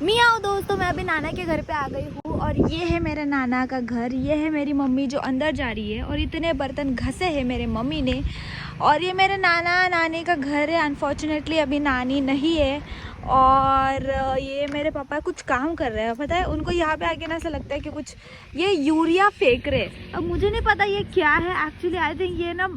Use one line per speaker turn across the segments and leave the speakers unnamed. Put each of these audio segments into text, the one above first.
मियाओ दोस्तों, मैं अभी नाना के घर पे आ गई हूँ और ये है मेरे नाना का घर। ये है मेरी मम्मी जो अंदर जा रही है और इतने बर्तन घसे हैं मेरे मम्मी ने। और ये मेरे नाना नानी का घर है। अनफॉर्चुनेटली अभी नानी नहीं है और ये मेरे पापा कुछ काम कर रहे हैं। पता है उनको यहाँ पे आके ना ऐसा लगता है कि कुछ ये यूरिया फेंक रहे। अब मुझे नहीं पता ये क्या है एक्चुअली। आई थिंक ये ना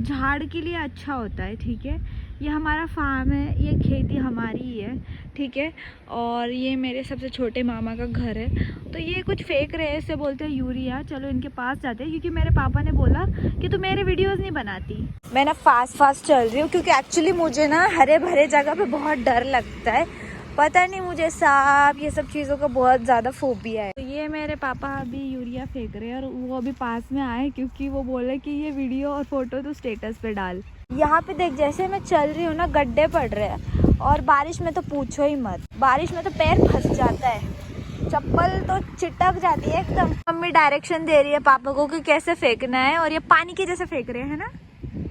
झाड़ के लिए अच्छा होता है। ठीक है, ये हमारा फार्म है, ये खेती हमारी ही है। ठीक है, और ये मेरे सबसे छोटे मामा का घर है। तो ये कुछ फेंक रहे हैं, इसे बोलते हैं यूरिया। चलो इनके पास जाते हैं क्योंकि मेरे पापा ने बोला कि तू मेरे वीडियोस नहीं बनाती। मैं ना फास्ट चल रही हूँ क्योंकि एक्चुअली मुझे ना हरे भरे जगह पे बहुत डर लगता है। पता नहीं, मुझे सांप ये सब चीज़ों का बहुत ज़्यादा फोबिया है। तो ये मेरे पापा अभी यूरिया फेंक रहे हैं और वो अभी पास में आए क्योंकि वो बोले कि ये वीडियो और फोटो तो स्टेटस पे डाल। यहाँ पे देख, जैसे मैं चल रही हूँ ना, गड्ढे पड़ रहे हैं और बारिश में तो पूछो ही मत। बारिश में तो पैर फंस जाता है, चप्पल तो चिटक जाती है एकदम। मम्मी डायरेक्शन दे रही है पापा को कि कैसे फेंकना है और ये पानी के जैसे फेंक रहे हैं ना।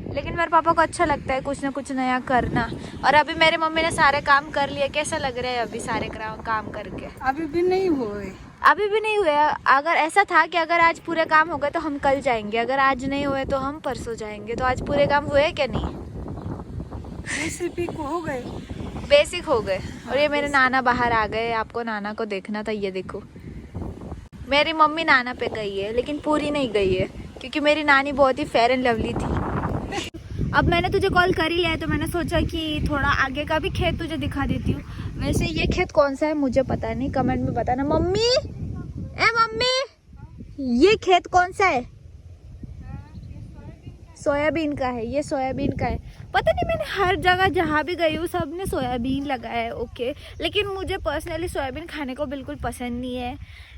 लेकिन मेरे पापा को अच्छा लगता है कुछ ना कुछ नया करना। और अभी मेरी मम्मी ने सारे काम कर लिए। कैसा लग रहा है अभी सारे काम करके?
अभी भी नहीं हुए।
अभी भी नहीं हुए। अगर ऐसा था कि अगर आज पूरे काम हो गए तो हम कल जाएंगे, अगर आज नहीं हुए तो हम परसों जाएंगे। तो आज पूरे काम हुए क्या? नहीं,
बेसिक हो गए।
बेसिक हो गए। और ये मेरे नाना बाहर आ गए। आपको नाना को देखना था, ये देखो। मेरी मम्मी नाना पे गई है लेकिन पूरी नहीं गई है क्योंकि मेरी नानी बहुत ही फेयर एंड लवली थी। अब मैंने तुझे कॉल कर ही लिया है तो मैंने सोचा कि थोड़ा आगे का भी खेत तुझे दिखा देती हूँ। वैसे ये खेत कौन सा है मुझे पता नहीं, कमेंट में बताना। मम्मी, ए मम्मी, ये खेत कौन सा है? सोयाबीन का है। ये सोयाबीन का है। पता नहीं, मैंने हर जगह जहाँ भी गई हूँ सब ने सोयाबीन लगाया है। ओके, लेकिन मुझे पर्सनली सोयाबीन खाने को बिल्कुल पसंद नहीं है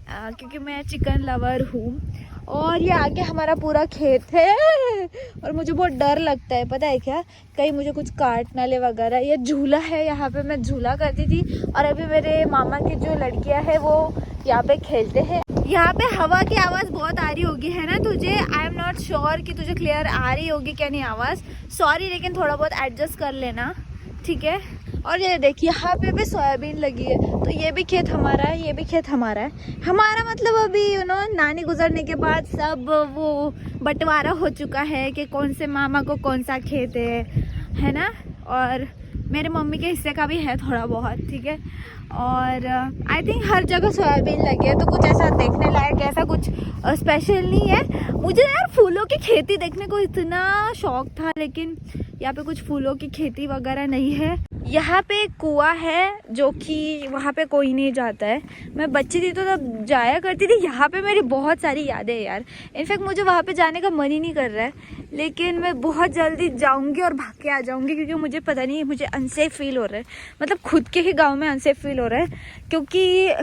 क्योंकि मैं चिकन लवर हूँ। और ये आगे हमारा पूरा खेत है और मुझे बहुत डर लगता है। पता है क्या, कहीं मुझे कुछ काट ना ले वगैरह। ये झूला है, यहाँ पे मैं झूला करती थी और अभी मेरे मामा की जो लड़कियाँ हैं वो यहाँ पे खेलते हैं। यहाँ पे हवा की आवाज़ बहुत आ रही होगी, है ना तुझे? आई एम नॉट श्योर कि तुझे क्लियर आ रही होगी क्या नहीं आवाज़। सॉरी, लेकिन थोड़ा बहुत एडजस्ट कर लेना, ठीक है? और ये देखिए, यहाँ पे भी सोयाबीन लगी है। तो ये भी खेत हमारा है, ये भी खेत हमारा है। हमारा मतलब अभी नानी गुजरने के बाद सब वो बंटवारा हो चुका है कि कौन से मामा को कौन सा खेत है ना? और मेरे मम्मी के हिस्से का भी है थोड़ा बहुत, ठीक है? और आई थिंक हर जगह सोयाबीन लगी है। तो कुछ ऐसा देखने लायक ऐसा कुछ स्पेशल नहीं है। मुझे यार फूलों की खेती देखने को इतना शौक था, लेकिन यहाँ पे कुछ फूलों की खेती वगैरह नहीं है। यहाँ पे एक कुआं है जो कि वहाँ पे कोई नहीं जाता है। मैं बच्ची थी तो तब जाया करती थी। यहाँ पे मेरी बहुत सारी यादें हैं यार। इनफैक्ट मुझे वहाँ पे जाने का मन ही नहीं कर रहा है, लेकिन मैं बहुत जल्दी जाऊँगी और भाग के आ जाऊँगी क्योंकि मुझे पता नहीं, मुझे अनसेफ फील हो रहा है। मतलब खुद के ही गाँव में अनसेफ फील हो रहा है क्योंकि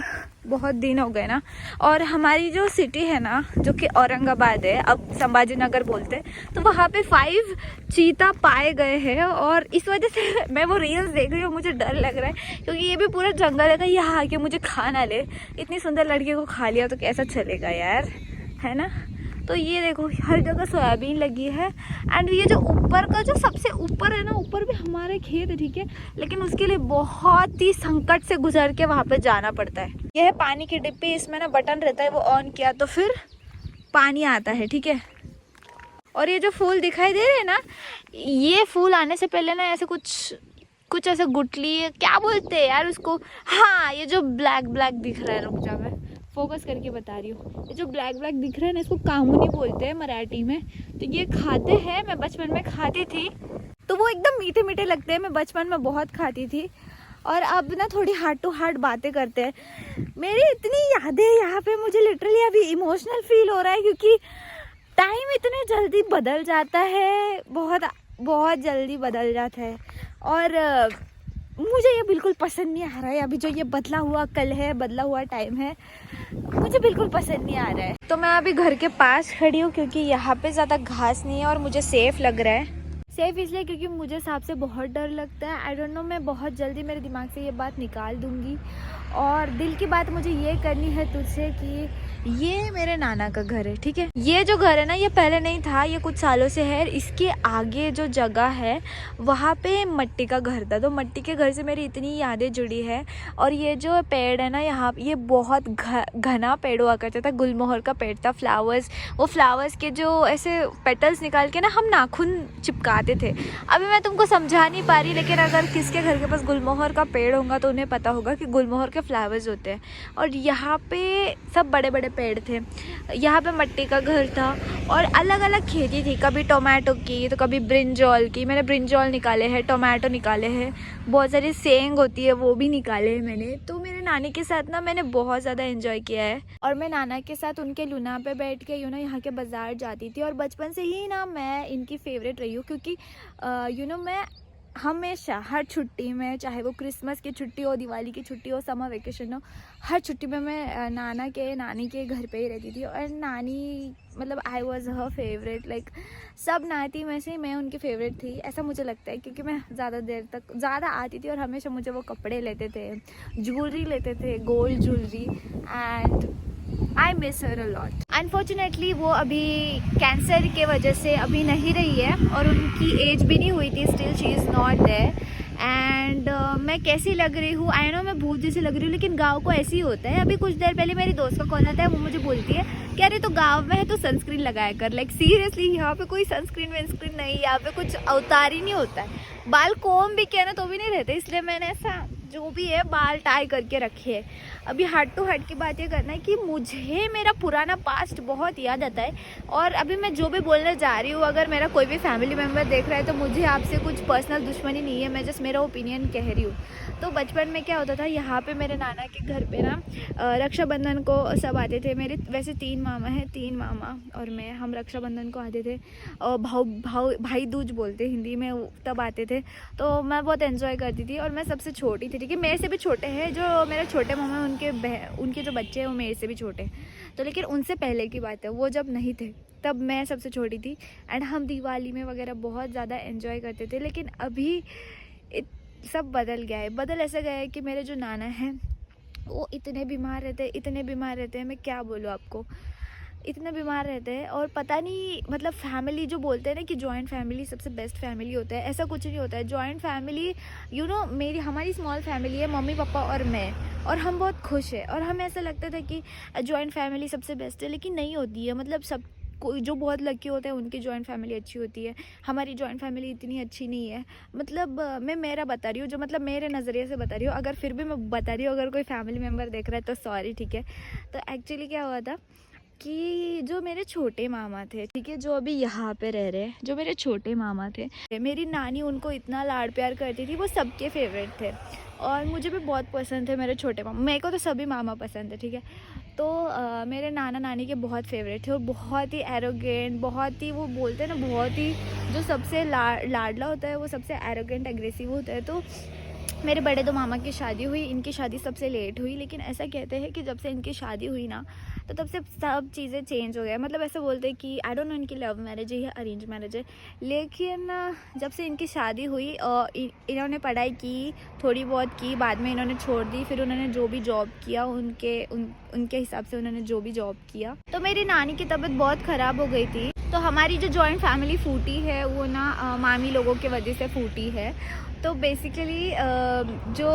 बहुत दिन हो गए ना। और हमारी जो सिटी है ना, जो कि औरंगाबाद है, अब संभाजी नगर बोलते हैं, तो वहाँ पे 5 चीता पाए गए हैं। और इस वजह से मैं वो रील्स देख रही हूँ, मुझे डर लग रहा है क्योंकि ये भी पूरा जंगल है। यहाँ आके मुझे खा ना ले। इतनी सुंदर लड़की को खा लिया तो कैसा चलेगा यार, है ना? तो ये देखो, हर जगह सोयाबीन लगी है। एंड ये जो ऊपर का, जो सबसे ऊपर है ना, ऊपर भी हमारे खेत है, ठीक है? लेकिन उसके लिए बहुत ही संकट से गुजर के वहाँ पे जाना पड़ता है। यह है पानी की डिब्बी, इसमें ना बटन रहता है, वो ऑन किया तो फिर पानी आता है, ठीक है? और ये जो फूल दिखाई दे रहे हैं ना, ये फूल आने से पहले ना ऐसे कुछ ऐसे गुटली, क्या बोलते हैं यार उसको? हाँ, ये जो ब्लैक दिख रहा है, रुक जा मैं फोकस करके बता रही हूँ। ये जो ब्लैक दिख रहा है ना, इसको कामुनी बोलते हैं मराठी में। तो ये खाते हैं, मैं बचपन में खाती थी तो वो एकदम मीठे मीठे लगते हैं। मैं बचपन में बहुत खाती थी और अब ना थोड़ी हार्ट टू हार्ट बातें करते हैं। मेरी इतनी यादें यहाँ पे, मुझे लिटरली अभी इमोशनल फील हो रहा है क्योंकि टाइम इतने जल्दी बदल जाता है, बहुत जल्दी बदल जाता है। और मुझे ये बिल्कुल पसंद नहीं आ रहा है। अभी जो ये बदला हुआ कल है, बदला हुआ टाइम है, मुझे बिल्कुल पसंद नहीं आ रहा है। तो मैं अभी घर के पास खड़ी हूँ क्योंकि यहाँ पे ज़्यादा घास नहीं है और मुझे सेफ लग रहा है। सेफ इसलिए क्योंकि मुझे सांप से बहुत डर लगता है। आई डोंट नो, मैं बहुत जल्दी मेरे दिमाग से ये बात निकाल दूँगी। और दिल की बात मुझे ये करनी है तुझसे कि ये मेरे नाना का घर है, ठीक है। ये जो घर है ना, ये पहले नहीं था, ये कुछ सालों से है। इसके आगे जो जगह है वहाँ पे मट्टी का घर था, तो मट्टी के घर से मेरी इतनी यादें जुड़ी है। और ये जो पेड़ है ना यहाँ, ये बहुत घना पेड़ हुआ करता था, गुलमोहर का पेड़ था। फ्लावर्स, वो फ्लावर्स के जो ऐसे पेटल्स निकाल के ना हम नाखून चिपकाते थे। अभी मैं तुमको समझा नहीं पा रही, लेकिन अगर किसके घर के पास गुलमोहर का पेड़ होगा तो उन्हें पता होगा कि गुलमोहर के फ्लावर्स होते हैं। और यहाँ पे सब बड़े बड़े पेड़ थे। यहाँ पे मट्टी का घर था और अलग अलग खेती थी, कभी टोमेटो की तो कभी ब्रिंजॉल की। मैंने ब्रिंजॉल निकाले हैं, टोमेटो निकाले हैं, बहुत सारी सेंग होती है वो भी निकाले हैं मैंने। तो मेरे नानी के साथ ना मैंने बहुत ज़्यादा एंजॉय किया है। और मैं नाना के साथ उनके लूना पे बैठ के यहाँ के बाज़ार जाती थी। और बचपन से ही ना मैं इनकी फेवरेट रही हूँ, क्योंकि मैं हमेशा हर छुट्टी में, चाहे वो क्रिसमस की छुट्टी हो, दिवाली की छुट्टी हो, समर वेकेशन हो, हर छुट्टी में मैं नाना के नानी के घर पे ही रहती थी। और नानी मतलब I was her favourite, like सब नाती में से मैं उनकी फेवरेट थी, ऐसा मुझे लगता है। क्योंकि मैं ज़्यादा आती थी और हमेशा मुझे वो कपड़े लेते थे, ज्वेलरी लेते थे, gold jewellery, and I miss her a lot. Unfortunately वो अभी कैंसर के वजह से अभी नहीं रही है और उनकी एज भी नहीं हुई थी, still she is not there. And मैं कैसी लग रही हूँ, आई नो मैं भूत जैसी लग रही हूँ, लेकिन गाँव को ऐसे ही होता है। अभी कुछ देर पहले मेरी दोस्त का कॉल आता है, वो मुझे बोलती है कि अरे तो गाँव में है तो सनस्क्रीन लगाया कर। लाइक सीरियसली, यहाँ पे कोई सनस्क्रीन वेनस्क्रीन नहीं, यहाँ पे कुछ अवतार ही नहीं होता है। बाल कोम भी किया ना तो भी नहीं रहते, इसलिए मैंने ऐसा जो भी है बाल टाई करके रखे है। अभी हार्ट टू हार्ट की बात ये करना है कि मुझे मेरा पुराना पास्ट बहुत याद आता है। और अभी मैं जो भी बोलने जा रही हूँ, अगर मेरा कोई भी फैमिली मेम्बर देख रहा है तो मुझे आपसे कुछ पर्सनल दुश्मनी नहीं है, मैं जस्ट मेरा ओपिनियन कह रही हूँ। तो बचपन में क्या होता था, यहाँ पे मेरे नाना के घर पे ना रक्षाबंधन को सब आते थे। मेरे वैसे 3 मामा हैं, 3 मामा और मैं, हम रक्षाबंधन को आते थे। और भाई दूज बोलते हिंदी में, तब आते थे। तो मैं बहुत एंजॉय करती थी और मैं सबसे छोटी थी, ठीक है। मेरे से भी छोटे हैं जो मेरे छोटे मामा हैं, उनके जो बच्चे हैं वो मेरे से भी छोटे हैं। तो लेकिन उनसे पहले की बात है, वो जब नहीं थे तब मैं सबसे छोटी थी। एंड हम दिवाली में वगैरह बहुत ज़्यादा एंजॉय करते थे। लेकिन अभी सब बदल गया है। बदल ऐसा गया है कि मेरे जो नाना हैं वो इतने बीमार रहते हैं, मैं क्या बोलूँ आपको, इतने बीमार रहते हैं। और पता नहीं, मतलब फैमिली जो बोलते हैं ना कि जॉइंट फैमिली सबसे बेस्ट फैमिली होता है, ऐसा कुछ नहीं होता है। जॉइंट फैमिली हमारी स्मॉल फैमिली है, मम्मी पापा और मैं, और हम बहुत खुश हैं। और हमें ऐसा लगता था कि जॉइंट फैमिली सबसे बेस्ट है, लेकिन नहीं होती है। मतलब सब कोई जो बहुत लकी होते हैं उनकी जॉइंट फैमिली अच्छी होती है, हमारी जॉइंट फैमिली इतनी अच्छी नहीं है। मतलब मैं मेरा बता रही हूँ, जो मतलब मेरे नज़रिए से बता रही हूँ। अगर फिर भी मैं बता रही हूँ, अगर कोई फैमिली मेम्बर देख रहा है तो सॉरी, ठीक है। तो एक्चुअली क्या हुआ था कि जो मेरे छोटे मामा थे, ठीक है, जो अभी यहाँ पे रह रहे हैं, जो मेरे छोटे मामा थे, मेरी नानी उनको इतना लाड प्यार करती थी, वो सबके फेवरेट थे। और मुझे भी बहुत पसंद थे मेरे छोटे मामा, मेरे को तो सभी मामा पसंद है, ठीक है। तो मेरे नाना नानी के बहुत फेवरेट थे और बहुत ही एरोगेंट, बहुत ही, वो बोलते हैं ना, बहुत ही जो सबसे लाडला होता है वो सबसे एरोगेंट एग्रेसिव होता है। तो मेरे बड़े 2 मामा की शादी हुई, इनकी शादी सबसे लेट हुई। लेकिन ऐसा कहते हैं कि जब से इनकी शादी हुई ना, तो तब से सब चीज़ें चेंज हो गया। मतलब ऐसे बोलते हैं कि आई डोंट नो इनकी लव मैरिज है या अरेंज मैरिज है, लेकिन जब से इनकी शादी हुई इन्होंने पढ़ाई की, थोड़ी बहुत की, बाद में इन्होंने छोड़ दी। फिर उन्होंने जो भी जॉब किया, उनके हिसाब से उन्होंने जो भी जॉब किया, तो मेरी नानी की तबीयत बहुत ख़राब हो गई थी। तो हमारी जो जॉइंट फैमिली फूटी है वो ना मामी लोगों की वजह से फूटी है। तो बेसिकली जो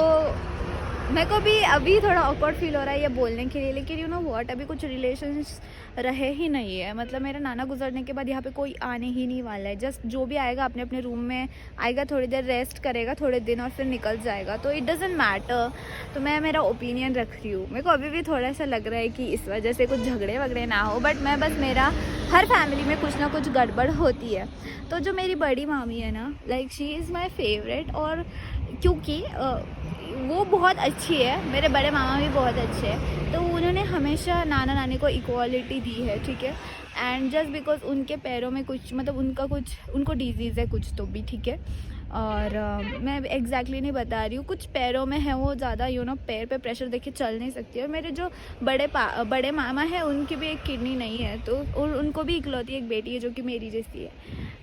मेरे को भी अभी थोड़ा ऑकवर्ड फील हो रहा है ये बोलने के लिए, लेकिन यू नो व्हाट, अभी कुछ रिलेशंस रहे ही नहीं है। मतलब मेरे नाना गुजरने के बाद यहाँ पे कोई आने ही नहीं वाला है। जस्ट जो भी आएगा अपने अपने रूम में आएगा, थोड़ी देर रेस्ट करेगा, थोड़े दिन, और फिर निकल जाएगा। तो इट डजेंट मैटर। तो मैं मेरा ओपिनियन रख रही हूँ। मेरे को अभी भी थोड़ा सा लग रहा है कि इस वजह से कुछ झगड़े वगड़े ना हो, बट मैं बस, मेरा हर फैमिली में कुछ ना कुछ गड़बड़ होती है। तो जो मेरी बड़ी मामी है ना, like she is my favourite. और क्योंकि वो बहुत अच्छी है, मेरे बड़े मामा भी बहुत अच्छे हैं, तो उन्होंने हमेशा नाना नानी को इक्वालिटी दी है, ठीक है। एंड जस्ट बिकॉज उनके पैरों में कुछ, मतलब उनको डिजीज़ है कुछ तो भी, ठीक है। और मैं एग्जैक्टली नहीं बता रही हूँ, कुछ पैरों में है वो ज़्यादा, पैर पे प्रेशर देके चल नहीं सकती। और मेरे जो बड़े मामा हैं उनकी भी एक किडनी नहीं है, तो उनको भी इकलौती एक बेटी है जो कि मेरी जैसी है,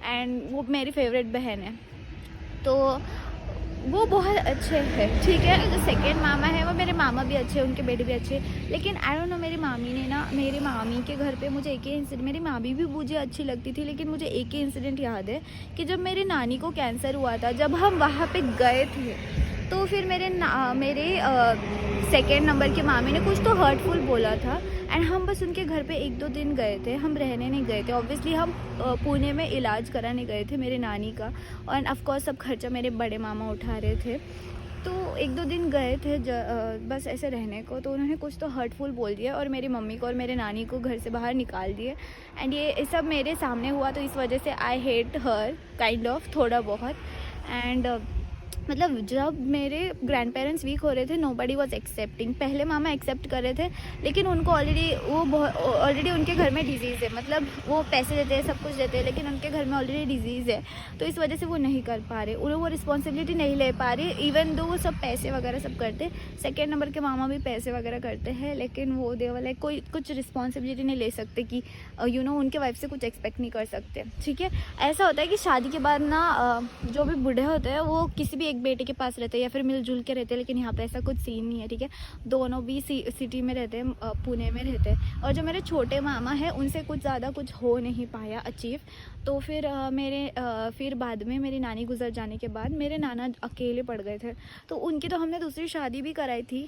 एंड वो मेरी फेवरेट बहन है। तो वो बहुत अच्छे हैं, ठीक है। जो सेकेंड मामा है वो मेरे मामा भी अच्छे हैं, उनके बेटे भी अच्छे हैं। लेकिन आई डोंट नो, मेरी मामी ने ना, मेरी मामी के घर पे मुझे एक ही इंसिडेंट, मेरी मामी भी मुझे अच्छी लगती थी, लेकिन मुझे एक ही इंसिडेंट याद है कि जब मेरी नानी को कैंसर हुआ था, जब हम वहाँ पे गए थे, तो फिर मेरे सेकेंड नंबर के मामी ने कुछ तो हर्टफुल बोला था, एंड हम बस उनके घर पे 1-2 दिन गए थे, हम रहने नहीं गए थे। ऑब्वियसली हम पुणे में इलाज कराने गए थे मेरी नानी का, और ऑफ कोर्स सब खर्चा मेरे बड़े मामा उठा रहे थे। तो 1-2 दिन गए थे बस ऐसे रहने को, तो उन्होंने कुछ तो हर्टफुल बोल दिया और मेरी मम्मी को और मेरे नानी को घर से बाहर निकाल दिए। एंड ये सब मेरे सामने हुआ, तो इस वजह से I hate her kind of, थोड़ा बहुत। एंड मतलब जब मेरे ग्रैंड पेरेंट्स वीक हो रहे थे, नोबडी वॉज एक्सेप्टिंग। पहले मामा एक्सेप्ट कर रहे थे, लेकिन उनको ऑलरेडी उनके घर में डिजीज़ है, मतलब वो पैसे देते हैं, सब कुछ देते हैं, लेकिन उनके घर में ऑलरेडी डिजीज़ है, तो इस वजह से वो नहीं कर पा रहे, उन्हें वो रिस्पॉन्सिबिलिटी नहीं ले पा रहे। इवन दो वो सब पैसे वगैरह सब करते, सेकेंड नंबर के मामा भी पैसे वगैरह करते हैं, लेकिन वो दे वाले कोई कुछ रिस्पॉन्सिबिलिटी नहीं ले सकते कि उनके वाइफ से कुछ एक्सपेक्ट नहीं कर सकते, ठीक है। ऐसा होता है कि शादी के बाद ना जो भी बूढ़े होते हैं वो किसी भी एक बेटे के पास रहते हैं या फिर मिलजुल के रहते हैं, लेकिन यहाँ पे ऐसा कुछ सीन नहीं है, ठीक है। दोनों भी सिटी में रहते हैं, पुणे में रहते हैं। और जो मेरे छोटे मामा हैं उनसे कुछ ज़्यादा कुछ हो नहीं पाया अचीव। तो फिर फिर बाद में मेरी नानी गुजर जाने के बाद मेरे नाना अकेले पड़ गए थे, तो उनकी तो हमने दूसरी शादी भी कराई थी।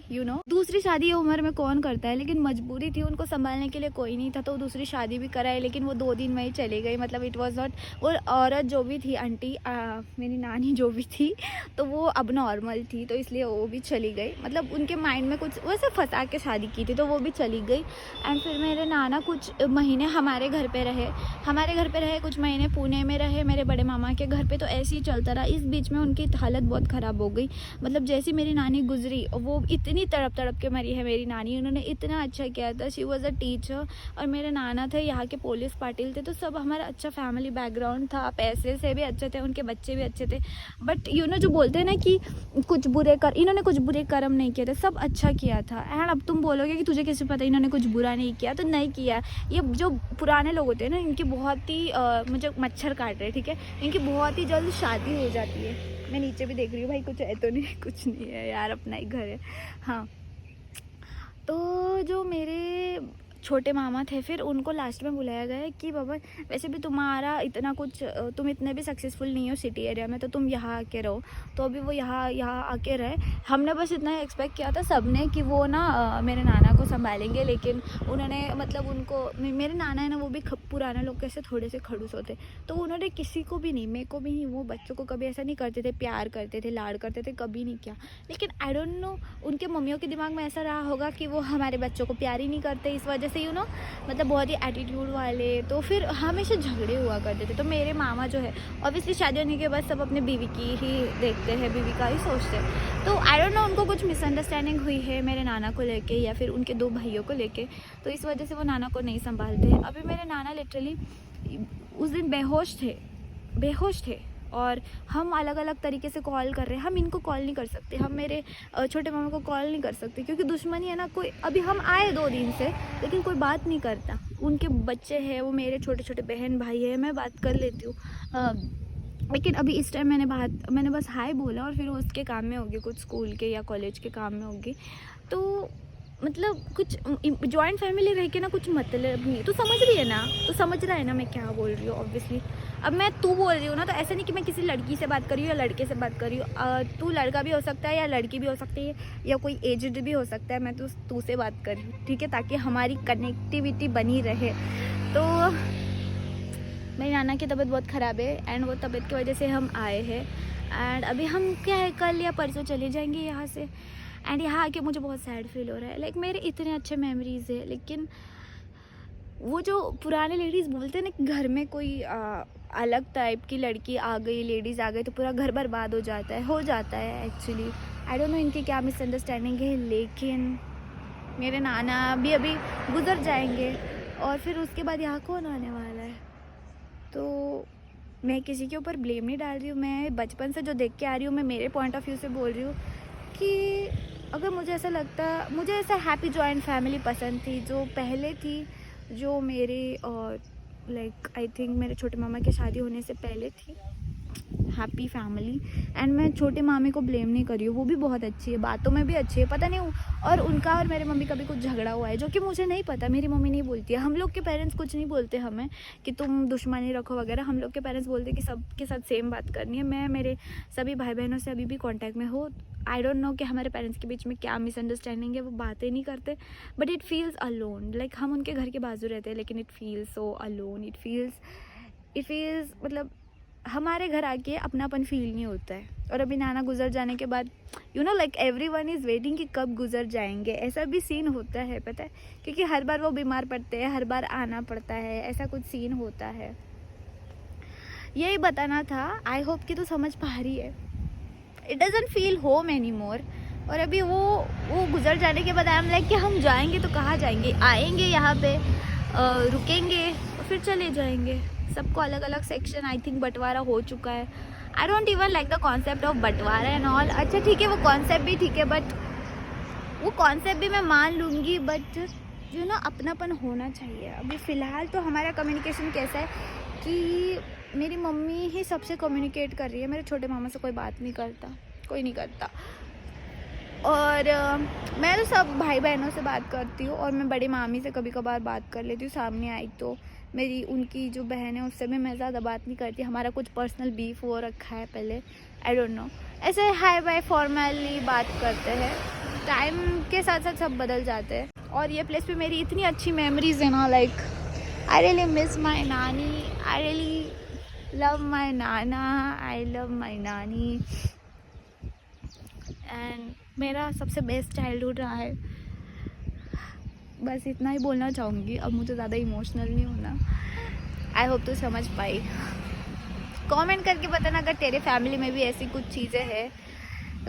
दूसरी शादी ये उम्र में कौन करता है, लेकिन मजबूरी थी, उनको संभालने के लिए कोई नहीं था, तो दूसरी शादी भी कराई, लेकिन वो 2 दिन में ही चली गई। मतलब इट वॉज नॉट, वो औरत जो भी थी, आंटी मेरी नानी जो भी थी, तो वो अब नॉर्मल थी, तो इसलिए वो भी चली गई। मतलब उनके माइंड में कुछ वैसे फंसा के शादी की थी, तो वो भी चली गई। एंड फिर मेरे नाना कुछ महीने हमारे घर पे रहे, कुछ महीने पुणे में रहे मेरे बड़े मामा के घर पे, तो ऐसे ही चलता रहा। इस बीच में उनकी हालत बहुत ख़राब हो गई। मतलब जैसी मेरी नानी गुजरी, वो इतनी तड़प के मरी है मेरी नानी, उन्होंने इतना अच्छा किया था। शी वॉज अ टीचर, और मेरे नाना थे यहाँ के पुलिस पाटिल थे, तो सब हमारा अच्छा फैमिली बैकग्राउंड था, पैसे से भी अच्छे थे, उनके बच्चे भी अच्छे थे। बट जो बोलते हैं ना कि इन्होंने कुछ बुरे कर्म नहीं किए थे, सब अच्छा किया था। एंड अब तुम बोलोगे कि तुझे कैसे पता इन्होंने कुछ बुरा नहीं किया, तो नहीं किया। ये जो पुराने लोग होते हैं ना, इनकी बहुत ही मुझे मच्छर काट रहे, ठीक है, इनकी बहुत ही जल्द शादी हो जाती है। मैं नीचे भी देख रही हूँ, भाई कुछ है तो नहीं, कुछ नहीं है यार, अपना ही घर है। हाँ, तो जो मेरे छोटे मामा थे, फिर उनको लास्ट में बुलाया गया कि बाबा वैसे भी तुम्हारा इतना कुछ, तुम इतने भी सक्सेसफुल नहीं हो सिटी एरिया में, तो तुम यहाँ आके रहो। तो अभी वो यहाँ आके रहे। हमने बस इतना ही एक्सपेक्ट किया था सबने कि वो ना मेरे नाना को संभालेंगे, लेकिन उन्होंने मतलब उनको, मेरे नाना है ना, वो भी पुराने लोग कैसे थोड़े से खड़ूस होते, तो उन्होंने किसी को भी नहीं, मेरे को भी नहीं, वो बच्चों को कभी ऐसा नहीं करते थे, प्यार करते थे, लाड़ करते थे, कभी नहीं किया। लेकिन आई डोंट नो, उनके मम्मियों के दिमाग में ऐसा रहा होगा कि वो हमारे बच्चों को प्यार ही नहीं करते, इस वजह से मतलब बहुत ही एटीट्यूड वाले, तो फिर हमेशा झगड़े हुआ करते थे। तो मेरे मामा जो है, ऑब्वियसली शादी होने के बाद सब अपने बीवी की ही देखते हैं, बीवी का ही सोचते हैं। तो आई डोंट नो, उनको कुछ मिसअंडरस्टैंडिंग हुई है मेरे नाना को लेके या फिर उनके 2 भाइयों को लेके, तो इस वजह से वो नाना को नहीं संभालते हैं। अभी मेरे नाना लिटरली उस दिन बेहोश थे, और हम अलग अलग तरीके से कॉल कर रहे हैं। हम इनको कॉल नहीं कर सकते, हम मेरे छोटे मामा को कॉल नहीं कर सकते, क्योंकि दुश्मनी है ना। कोई, अभी हम आए 2 दिन से, लेकिन कोई बात नहीं करता। उनके बच्चे हैं, वो मेरे छोटे छोटे बहन भाई है, मैं बात कर लेती हूँ, लेकिन अभी इस टाइम मैंने बस हाय बोला, और फिर वो उसके काम में होगी, कुछ स्कूल के या कॉलेज के काम में होगी। तो मतलब कुछ जॉइंट फैमिली रह के ना कुछ मतलब नहीं। तू समझ रही है ना, तू समझ रहा है ना मैं क्या बोल रही हूँ। ऑब्वियसली अब मैं तू बोल रही हूँ ना, तो ऐसा नहीं कि मैं किसी लड़की से बात कर रही हूँ या लड़के से बात कर रही हूँ। तू लड़का भी हो सकता है या लड़की भी हो सकती है, या कोई एजड भी हो सकता है। मैं तो तू से बात कर रही हूँ, ठीक है, ताकि हमारी कनेक्टिविटी बनी रहे। तो मेरी नाना की तबीयत बहुत ख़राब है, एंड वो तबीयत की वजह से हम आए हैं। एंड अभी हम क्या है, कल या परसों चले जाएंगे यहाँ से। एंड यहाँ आके मुझे बहुत सैड फील हो रहा है। लाइक मेरे इतने अच्छे मेमोरीज़ है, लेकिन वो जो पुराने लेडीज़ बोलते हैं ना कि घर में कोई अलग टाइप की लड़की आ गई, लेडीज़ आ गई, तो पूरा घर बर्बाद हो जाता है एक्चुअली। आई डोंट नो इनकी क्या मिसअंडरस्टैंडिंग है, लेकिन मेरे नाना भी अभी गुजर जाएंगे, और फिर उसके बाद यहाँ कौन आने वाला है। तो मैं किसी के ऊपर ब्लेम नहीं डाल रही हूँ, मैं बचपन से जो देख के आ रही हूँ, मैं मेरे पॉइंट ऑफ व्यू से बोल रही हूँ कि अगर मुझे ऐसा लगता, मुझे ऐसा हैप्पी जॉइंट फैमिली पसंद थी जो पहले थी, जो मेरे लाइक आई थिंक मेरे छोटे मामा की शादी होने से पहले थी। Happy family. एंड मैं छोटे मामी को ब्लेम नहीं कर रही हूँ, वो भी बहुत अच्छी है, बातों में भी अच्छी है, पता नहीं। और उनका और मेरे मम्मी का भी कुछ झगड़ा हुआ है जो कि मुझे नहीं पता, मेरी मम्मी नहीं बोलती है। हम लोग के पेरेंट्स कुछ नहीं बोलते हमें कि तुम दुश्मनी रखो वगैरह। हम लोग के पेरेंट्स बोलते कि सबके साथ सेम बात करनी है। मैं मेरे सभी भाई बहनों से अभी भी कॉन्टैक्ट में हूँ। आई डोंट नो कि हमारे पेरेंट्स के बीच में क्या मिसअंडरस्टैंडिंग है, वो बातें नहीं करते, but it feels alone. Like हम उनके घर के बाजू रहते हैं लेकिन it feels so alone. It feels मतलब हमारे घर आके अपनापन फील नहीं होता है। और अभी नाना गुजर जाने के बाद you know like everyone is waiting कि कब गुजर जाएंगे, ऐसा भी सीन होता है, पता है, क्योंकि हर बार वो बीमार पड़ते हैं, हर बार आना पड़ता है, ऐसा कुछ सीन होता है। यही बताना था। आई होप कि तू समझ पा रही है। It doesn't feel home any more. और अभी वो गुजर जाने के बाद आई एम लाइक कि हम जाएंगे तो कहाँ जाएंगे, आएंगे यहाँ पे, रुकेंगे और फिर चले जाएंगे। सबको अलग अलग सेक्शन आई थिंक बंटवारा हो चुका है। I don't even like the concept of बंटवारा एंड ऑल। अच्छा ठीक है, वो कॉन्सेप्ट भी ठीक है, बट वो कॉन्सेप्ट भी मैं मान लूँगी, बट जो ना अपनापन होना चाहिए। अभी फ़िलहाल तो हमारा कम्युनिकेशन कैसा है कि मेरी मम्मी ही सबसे कम्युनिकेट कर रही है, मेरे छोटे मामा से कोई बात नहीं करता, कोई नहीं करता। और मैं तो सब भाई बहनों से बात करती हूँ, और मैं बड़ी मामी से कभी कभार बात कर लेती हूँ, सामने आई तो। मेरी उनकी जो बहन है उससे भी मैं ज़्यादा बात नहीं करती। हमारा कुछ पर्सनल बीफ हो रखा है पहले, आई डोंट नो। ऐसे हाय बाय फॉर्मली बात करते हैं, टाइम के साथ साथ सब बदल जाते हैं। और ये प्लेस पे मेरी इतनी अच्छी मेमोरीज है ना, like I really miss my नानी, I really love my Nana, I love my नानी। एंड मेरा सबसे बेस्ट चाइल्डहुड रहा है। बस इतना ही बोलना चाहूँगी, अब मुझे ज़्यादा इमोशनल नहीं होना। आई होप तू समझ पाई। कमेंट करके बताना अगर तेरे फैमिली में भी ऐसी कुछ चीज़ें हैं,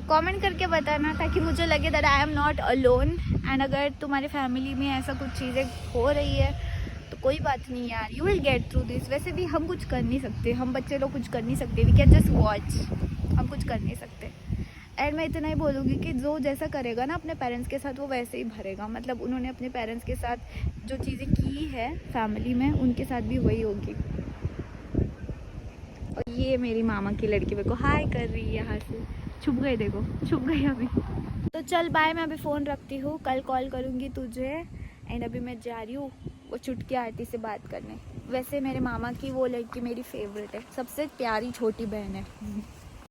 कमेंट करके बताना ताकि मुझे लगे that I am not alone. And अगर तुम्हारी फैमिली में ऐसा कुछ चीज़ें हो रही है तो कोई बात नहीं यार, you will get through this. वैसे भी हम कुछ कर नहीं सकते, हम बच्चे लोग कुछ कर नहीं सकते, वी कैन जस्ट वॉच, हम कुछ कर नहीं सकते। एंड मैं इतना ही बोलूँगी कि जो जैसा करेगा ना अपने पेरेंट्स के साथ वो वैसे ही भरेगा। मतलब उन्होंने अपने पेरेंट्स के साथ जो चीज़ें की है फैमिली में, उनके साथ भी वही होगी। और ये मेरी मामा की लड़की मेरे को हाय कर रही है यहाँ से, छुप गई, देखो छुप गई अभी। तो चल बाय, मैं अभी फ़ोन रखती हूँ, कल कॉल करूँगी तुझे। एंड अभी मैं जा रही हूँ वो चुटकी आंटी से बात करने। वैसे मेरे मामा की वो लड़की मेरी फेवरेट है, सबसे प्यारी छोटी बहन है।